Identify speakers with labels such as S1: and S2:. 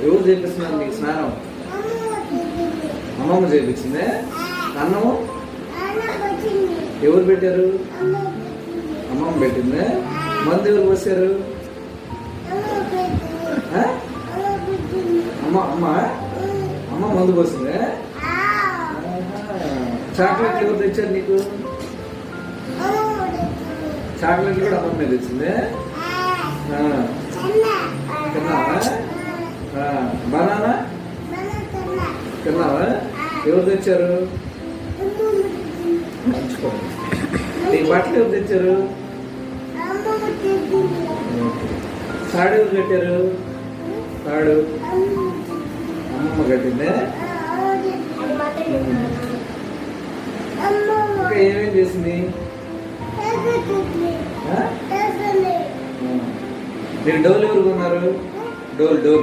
S1: ఎవరు చేపిస్తున్నారు నీకు స్నానం? అమ్మమ్మ చేపించిందే. అన్నము ఎవరు పెట్టారు? అమ్మమ్మ పెట్టిందే. మందు ఎవరు పోసారు? అమ్మ అమ్మ అమ్మ మందు పోసిందే. చాక్లెట్లు ఎవరు తెచ్చారు నీకు? చాక్లెట్లు కూడా అమ్మమ్మే తెచ్చిందే. తిన్నావా? బనానా తిన్నావా? ఎవరు తెచ్చారు? మంచుకోండి. నీకు బట్టలు ఎవరు తెచ్చారు? తాడు ఎవరు కట్టారు? తాడు అమ్మమ్మ కట్టిందే. ఇంకా ఏమేం చేసింది? మీరు డోలు ఎవరు కొన్నారు? డోలు